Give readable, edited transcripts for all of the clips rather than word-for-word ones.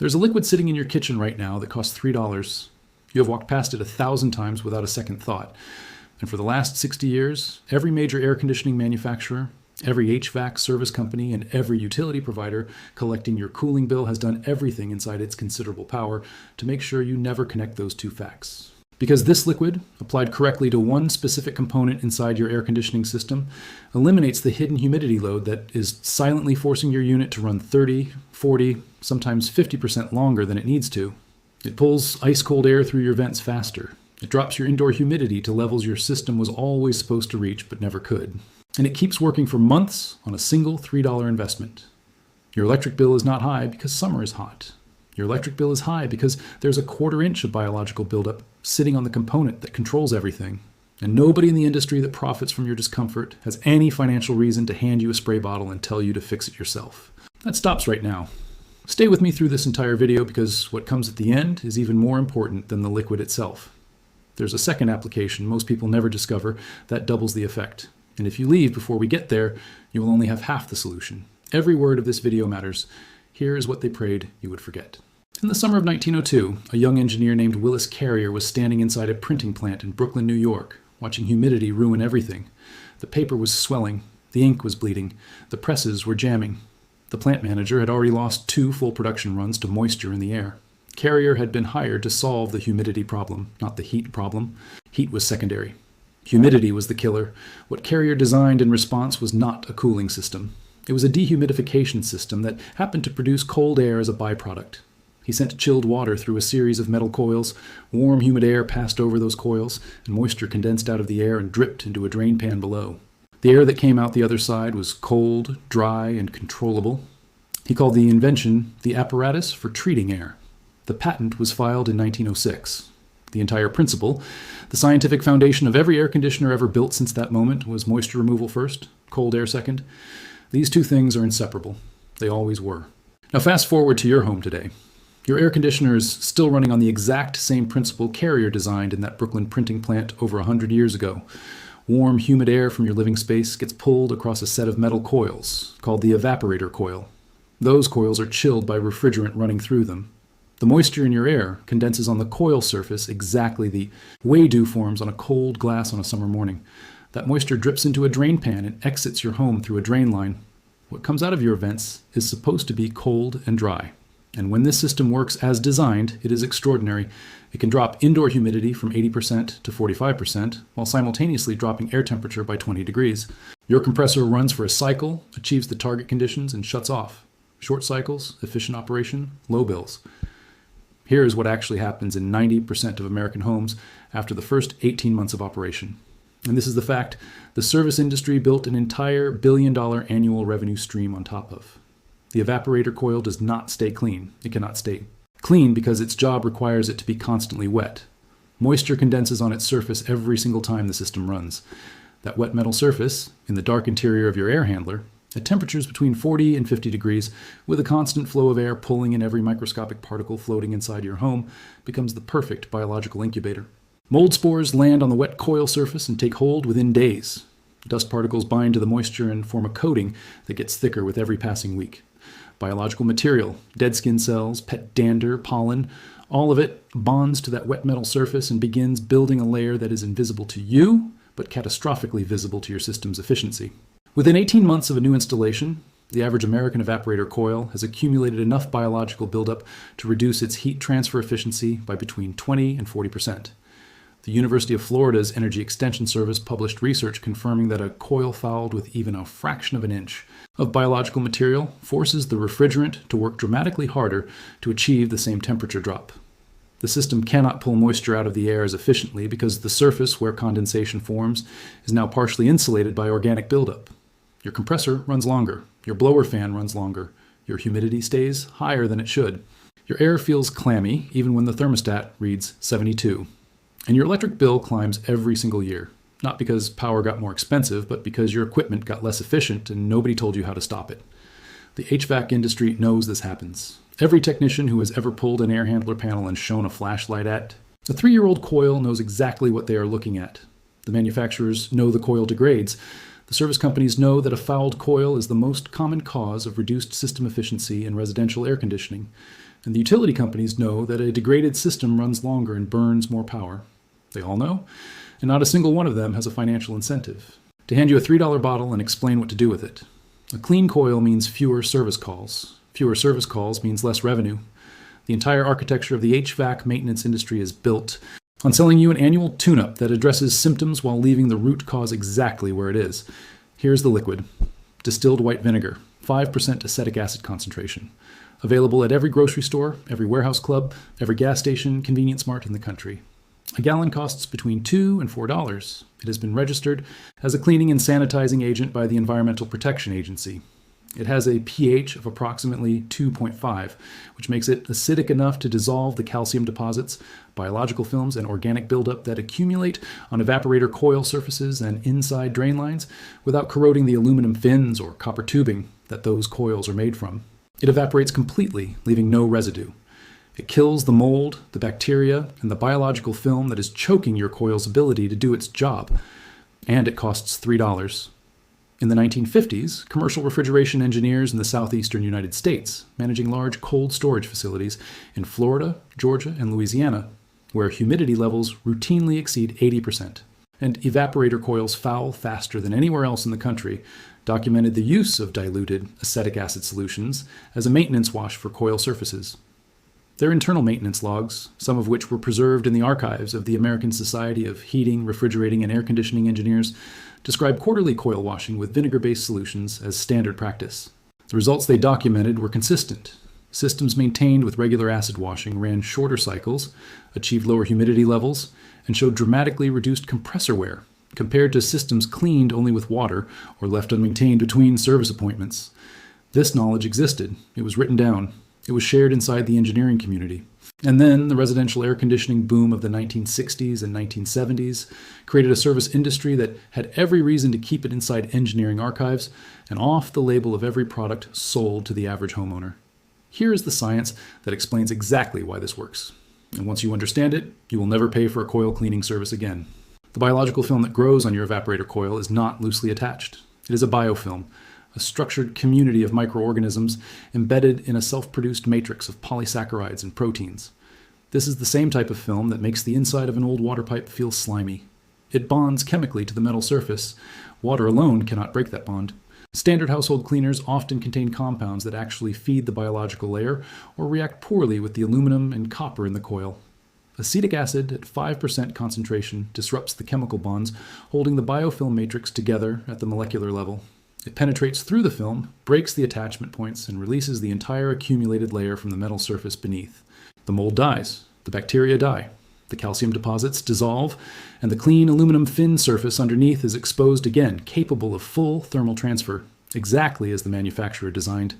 There's a liquid sitting in your kitchen right now that costs $3. You have walked past it 1,000 times without a second thought. And for the last 60 years, every major air conditioning manufacturer, every HVAC service company, and every utility provider collecting your cooling bill has done everything inside its considerable power to make sure you never connect those two facts. Because this liquid, applied correctly to one specific component inside your air conditioning system, eliminates the hidden humidity load that is silently forcing your unit to run 30, 40, sometimes 50% longer than it needs to. It pulls ice-cold air through your vents faster. It drops your indoor humidity to levels your system was always supposed to reach but never could. And it keeps working for months on a single $3 investment. Your electric bill is not high because summer is hot. Your electric bill is high because there's a 1/4 inch of biological buildup sitting on the component that controls everything. And nobody in the industry that profits from your discomfort has any financial reason to hand you a spray bottle and tell you to fix it yourself. That stops right now. Stay with me through this entire video because what comes at the end is even more important than the liquid itself. There's a second application most people never discover that doubles the effect. And if you leave before we get there, you will only have half the solution. Every word of this video matters. Here is what they prayed you would forget. In the summer of 1902, a young engineer named Willis Carrier was standing inside a printing plant in Brooklyn, New York, watching humidity ruin everything. The paper was swelling, the ink was bleeding, the presses were jamming. The plant manager had already lost 2 full production runs to moisture in the air. Carrier had been hired to solve the humidity problem, not the heat problem. Heat was secondary. Humidity was the killer. What Carrier designed in response was not a cooling system. It was a dehumidification system that happened to produce cold air as a byproduct. He sent chilled water through a series of metal coils. Warm, humid air passed over those coils, and moisture condensed out of the air and dripped into a drain pan below. The air that came out the other side was cold, dry, and controllable. He called the invention the apparatus for treating air. The patent was filed in 1906. The entire principle, the scientific foundation of every air conditioner ever built since that moment, was moisture removal first, cold air second. These two things are inseparable. They always were. Now fast forward to your home today. Your air conditioner is still running on the exact same principle Carrier designed in that Brooklyn printing plant over 100 years ago. Warm, humid air from your living space gets pulled across a set of metal coils, called the evaporator coil. Those coils are chilled by refrigerant running through them. The moisture in your air condenses on the coil surface exactly the way dew forms on a cold glass on a summer morning. That moisture drips into a drain pan and exits your home through a drain line. What comes out of your vents is supposed to be cold and dry. And when this system works as designed, it is extraordinary. It can drop indoor humidity from 80% to 45%, while simultaneously dropping air temperature by 20 degrees. Your compressor runs for a cycle, achieves the target conditions, and shuts off. Short cycles, efficient operation, low bills. Here is what actually happens in 90% of American homes after the first 18 months of operation. And this is the fact the service industry built an entire billion-dollar annual revenue stream on top of. The evaporator coil does not stay clean. It cannot stay clean because its job requires it to be constantly wet. Moisture condenses on its surface every single time the system runs. That wet metal surface, in the dark interior of your air handler, at temperatures between 40 and 50 degrees, with a constant flow of air pulling in every microscopic particle floating inside your home, becomes the perfect biological incubator. Mold spores land on the wet coil surface and take hold within days. Dust particles bind to the moisture and form a coating that gets thicker with every passing week. Biological material, dead skin cells, pet dander, pollen, all of it bonds to that wet metal surface and begins building a layer that is invisible to you, but catastrophically visible to your system's efficiency. Within 18 months of a new installation, the average American evaporator coil has accumulated enough biological buildup to reduce its heat transfer efficiency by between 20 and 40%. The University of Florida's Energy Extension Service published research confirming that a coil fouled with even a fraction of an inch of biological material forces the refrigerant to work dramatically harder to achieve the same temperature drop. The system cannot pull moisture out of the air as efficiently because the surface where condensation forms is now partially insulated by organic buildup. Your compressor runs longer, your blower fan runs longer, your humidity stays higher than it should. Your air feels clammy even when the thermostat reads 72. And your electric bill climbs every single year, not because power got more expensive, but because your equipment got less efficient and nobody told you how to stop it. The HVAC industry knows this happens. Every technician who has ever pulled an air handler panel and shown a flashlight at a 3-year-old coil knows exactly what they are looking at. The manufacturers know the coil degrades. The service companies know that a fouled coil is the most common cause of reduced system efficiency in residential air conditioning. And the utility companies know that a degraded system runs longer and burns more power. They all know, and not a single one of them has a financial incentive to hand you a $3 bottle and explain what to do with it. A clean coil means fewer service calls. Fewer service calls means less revenue. The entire architecture of the HVAC maintenance industry is built on selling you an annual tune-up that addresses symptoms while leaving the root cause exactly where it is. Here's the liquid. Distilled white vinegar, 5% acetic acid concentration. Available at every grocery store, every warehouse club, every gas station, convenience mart in the country. A gallon costs between $2 and $4. It has been registered as a cleaning and sanitizing agent by the Environmental Protection Agency. It has a pH of approximately 2.5, which makes it acidic enough to dissolve the calcium deposits, biological films, and organic buildup that accumulate on evaporator coil surfaces and inside drain lines without corroding the aluminum fins or copper tubing that those coils are made from. It evaporates completely, leaving no residue. It kills the mold, the bacteria, and the biological film that is choking your coil's ability to do its job. And it costs $3. In the 1950s, commercial refrigeration engineers in the southeastern United States, managing large cold storage facilities in Florida, Georgia, and Louisiana, where humidity levels routinely exceed 80%, and evaporator coils foul faster than anywhere else in the country, documented the use of diluted acetic acid solutions as a maintenance wash for coil surfaces. Their internal maintenance logs, some of which were preserved in the archives of the American Society of Heating, Refrigerating, and Air Conditioning Engineers, describe quarterly coil washing with vinegar-based solutions as standard practice. The results they documented were consistent. Systems maintained with regular acid washing ran shorter cycles, achieved lower humidity levels, and showed dramatically reduced compressor wear compared to systems cleaned only with water or left unmaintained between service appointments. This knowledge existed. It was written down. It was shared inside the engineering community. And then the residential air conditioning boom of the 1960s and 1970s created a service industry that had every reason to keep it inside engineering archives and off the label of every product sold to the average homeowner. Here is the science that explains exactly why this works. And once you understand it, you will never pay for a coil cleaning service again. The biological film that grows on your evaporator coil is not loosely attached. It is a biofilm, a structured community of microorganisms embedded in a self-produced matrix of polysaccharides and proteins. This is the same type of film that makes the inside of an old water pipe feel slimy. It bonds chemically to the metal surface. Water alone cannot break that bond. Standard household cleaners often contain compounds that actually feed the biological layer or react poorly with the aluminum and copper in the coil. Acetic acid at 5% concentration disrupts the chemical bonds holding the biofilm matrix together at the molecular level. It penetrates through the film, breaks the attachment points, and releases the entire accumulated layer from the metal surface beneath. The mold dies, the bacteria die, the calcium deposits dissolve, and the clean aluminum fin surface underneath is exposed again, capable of full thermal transfer, exactly as the manufacturer designed.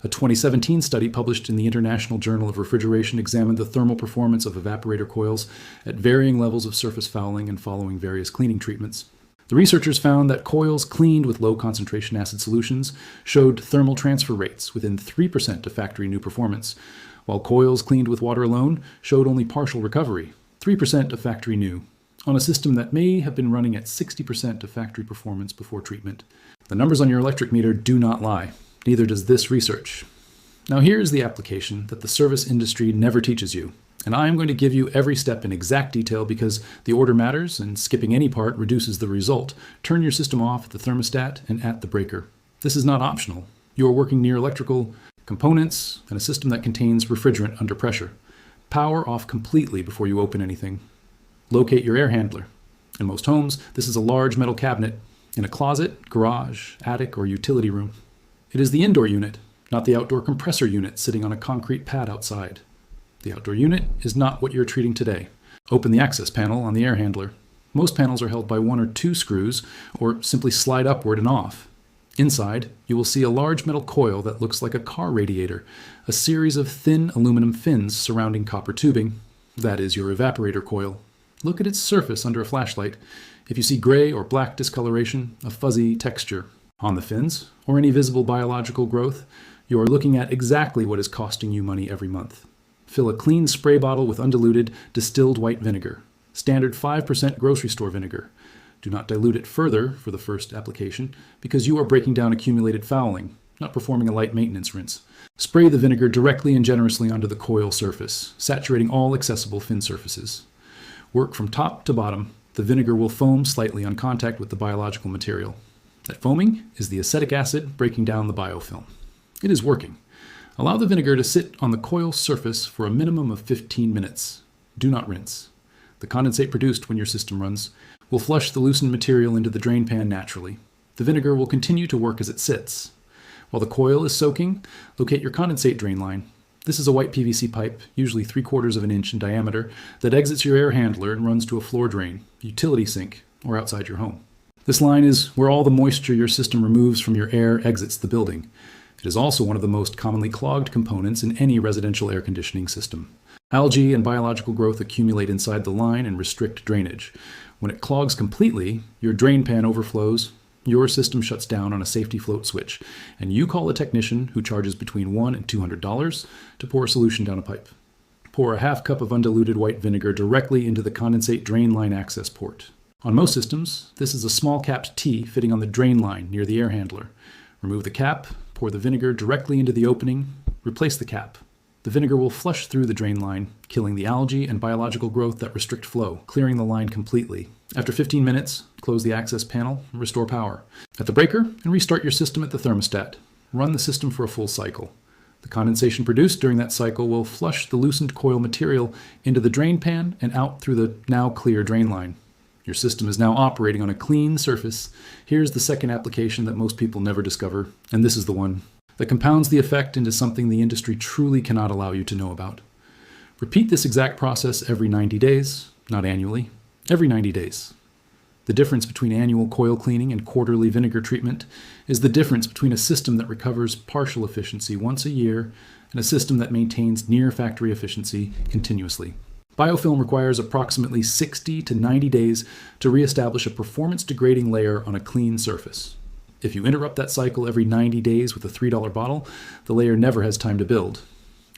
A 2017 study published in the International Journal of Refrigeration examined the thermal performance of evaporator coils at varying levels of surface fouling and following various cleaning treatments. The researchers found that coils cleaned with low concentration acid solutions showed thermal transfer rates within 3% of factory new performance, while coils cleaned with water alone showed only partial recovery, 3% of factory new, on a system that may have been running at 60% of factory performance before treatment. The numbers on your electric meter do not lie. Neither does this research. Now here's the application that the service industry never teaches you. And I am going to give you every step in exact detail because the order matters and skipping any part reduces the result. Turn your system off at the thermostat and at the breaker. This is not optional. You are working near electrical components and a system that contains refrigerant under pressure. Power off completely before you open anything. Locate your air handler. In most homes, this is a large metal cabinet in a closet, garage, attic, or utility room. It is the indoor unit, not the outdoor compressor unit sitting on a concrete pad outside. The outdoor unit is not what you're treating today. Open the access panel on the air handler. Most panels are held by 1 or 2 screws, or simply slide upward and off. Inside, you will see a large metal coil that looks like a car radiator, a series of thin aluminum fins surrounding copper tubing. That is your evaporator coil. Look at its surface under a flashlight. If you see gray or black discoloration, a fuzzy texture on the fins, or any visible biological growth, you are looking at exactly what is costing you money every month. Fill a clean spray bottle with undiluted distilled white vinegar, standard 5% grocery store vinegar. Do not dilute it further for the first application because you are breaking down accumulated fouling. not performing a light maintenance rinse. Spray the vinegar directly and generously onto the coil surface, saturating all accessible fin surfaces. Work from top to bottom. The vinegar will foam slightly on contact with the biological material. That foaming is the acetic acid breaking down the biofilm. It is working. Allow the vinegar to sit on the coil surface for a minimum of 15 minutes. Do not rinse. The condensate produced when your system runs will flush the loosened material into the drain pan naturally. The vinegar will continue to work as it sits. While the coil is soaking, locate your condensate drain line. This is a white PVC pipe, usually 3/4 of an inch in diameter, that exits your air handler and runs to a floor drain, utility sink, or outside your home. This line is where all the moisture your system removes from your air exits the building. It is also one of the most commonly clogged components in any residential air conditioning system. Algae and biological growth accumulate inside the line and restrict drainage. When it clogs completely, your drain pan overflows, your system shuts down on a safety float switch, and you call a technician who charges between $1 and $200 to pour a solution down a pipe. Pour a half cup of undiluted white vinegar directly into the condensate drain line access port. On most systems, this is a small capped T fitting on the drain line near the air handler. Remove the cap, pour the vinegar directly into the opening, replace the cap. The vinegar will flush through the drain line, killing the algae and biological growth that restrict flow, clearing the line completely. After 15 minutes, close the access panel and restore power. At the breaker, and restart your system at the thermostat. Run the system for a full cycle. The condensation produced during that cycle will flush the loosened coil material into the drain pan and out through the now clear drain line. Your system is now operating on a clean surface. Here's the second application that most people never discover, and this is the one that compounds the effect into something the industry truly cannot allow you to know about. Repeat this exact process every 90 days, not annually, every 90 days. The difference between annual coil cleaning and quarterly vinegar treatment is the difference between a system that recovers partial efficiency once a year and a system that maintains near factory efficiency continuously. Biofilm requires approximately 60 to 90 days to reestablish a performance-degrading layer on a clean surface. If you interrupt that cycle every 90 days with a $3 bottle, the layer never has time to build.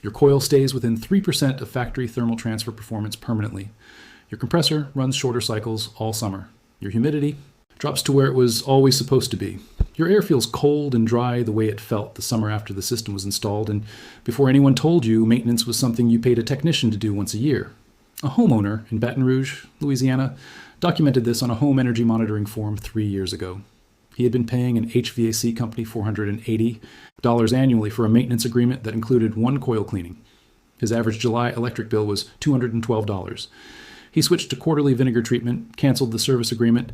Your coil stays within 3% of factory thermal transfer performance permanently. Your compressor runs shorter cycles all summer. Your humidity drops to where it was always supposed to be. Your air feels cold and dry the way it felt the summer after the system was installed and before anyone told you maintenance was something you paid a technician to do once a year. A homeowner in Baton Rouge, Louisiana, documented this on a home energy monitoring form 3 years ago. He had been paying an HVAC company $480 annually for a maintenance agreement that included one coil cleaning. His average July electric bill was $212. He switched to quarterly vinegar treatment, canceled the service agreement,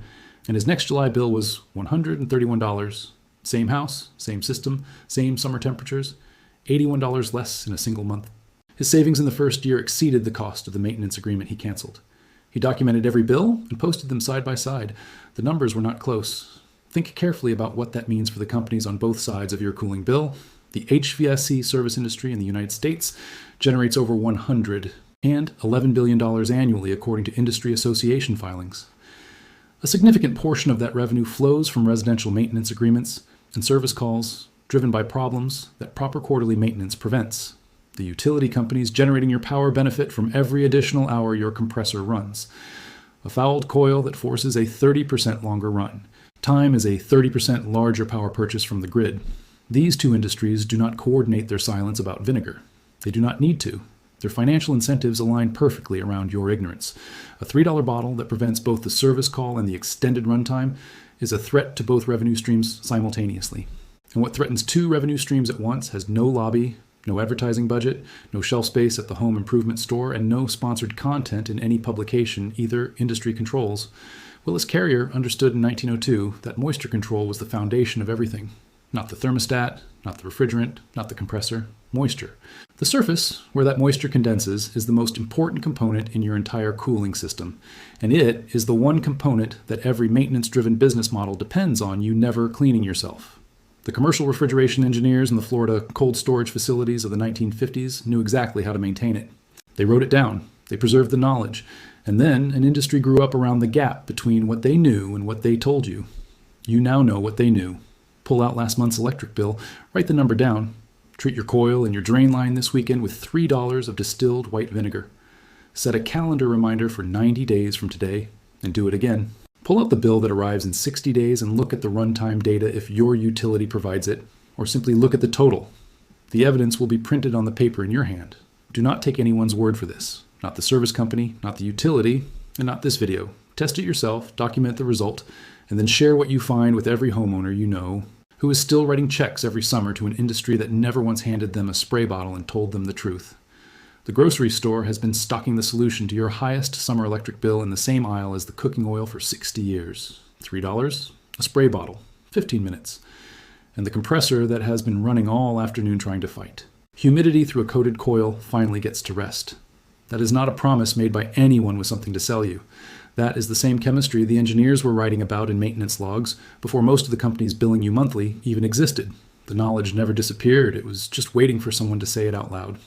and his next July bill was $131. Same house, same system, same summer temperatures, $81 less in a single month. His savings in the first year exceeded the cost of the maintenance agreement he canceled. He documented every bill and posted them side by side. The numbers were not close. Think carefully about what that means for the companies on both sides of your cooling bill. The HVAC service industry in the United States generates over $100 and $11 billion annually, according to industry association filings. A significant portion of that revenue flows from residential maintenance agreements and service calls driven by problems that proper quarterly maintenance prevents. The utility companies generating your power benefit from every additional hour your compressor runs. A fouled coil that forces a 30% longer run. Time is a 30% larger power purchase from the grid. These two industries do not coordinate their silence about vinegar. They do not need to. Their financial incentives align perfectly around your ignorance. A $3 bottle that prevents both the service call and the extended runtime is a threat to both revenue streams simultaneously. And what threatens two revenue streams at once has no lobby, no advertising budget, no shelf space at the home improvement store, and no sponsored content in any publication either industry controls. Willis Carrier understood in 1902 that moisture control was the foundation of everything. Not the thermostat, not the refrigerant, not the compressor, moisture. The surface, where that moisture condenses, is the most important component in your entire cooling system, and it is the one component that every maintenance-driven business model depends on you never cleaning yourself. The commercial refrigeration engineers in the Florida cold storage facilities of the 1950s knew exactly how to maintain it. They wrote it down, they preserved the knowledge, and then an industry grew up around the gap between what they knew and what they told you. You now know what they knew. Pull out last month's electric bill, write the number down. Treat your coil and your drain line this weekend with $3 of distilled white vinegar. Set a calendar reminder for 90 days from today, and do it again. Pull out the bill that arrives in 60 days and look at the runtime data if your utility provides it, or simply look at the total. The evidence will be printed on the paper in your hand. Do not take anyone's word for this. Not the service company, not the utility, and not this video. Test it yourself, document the result, and then share what you find with every homeowner you know who is still writing checks every summer to an industry that never once handed them a spray bottle and told them the truth. The grocery store has been stocking the solution to your highest summer electric bill in the same aisle as the cooking oil for 60 years. $3, a spray bottle, 15 minutes, and the compressor that has been running all afternoon trying to fight. Humidity through a coated coil finally gets to rest. That is not a promise made by anyone with something to sell you. That is the same chemistry the engineers were writing about in maintenance logs before most of the companies billing you monthly even existed. The knowledge never disappeared. It was just waiting for someone to say it out loud.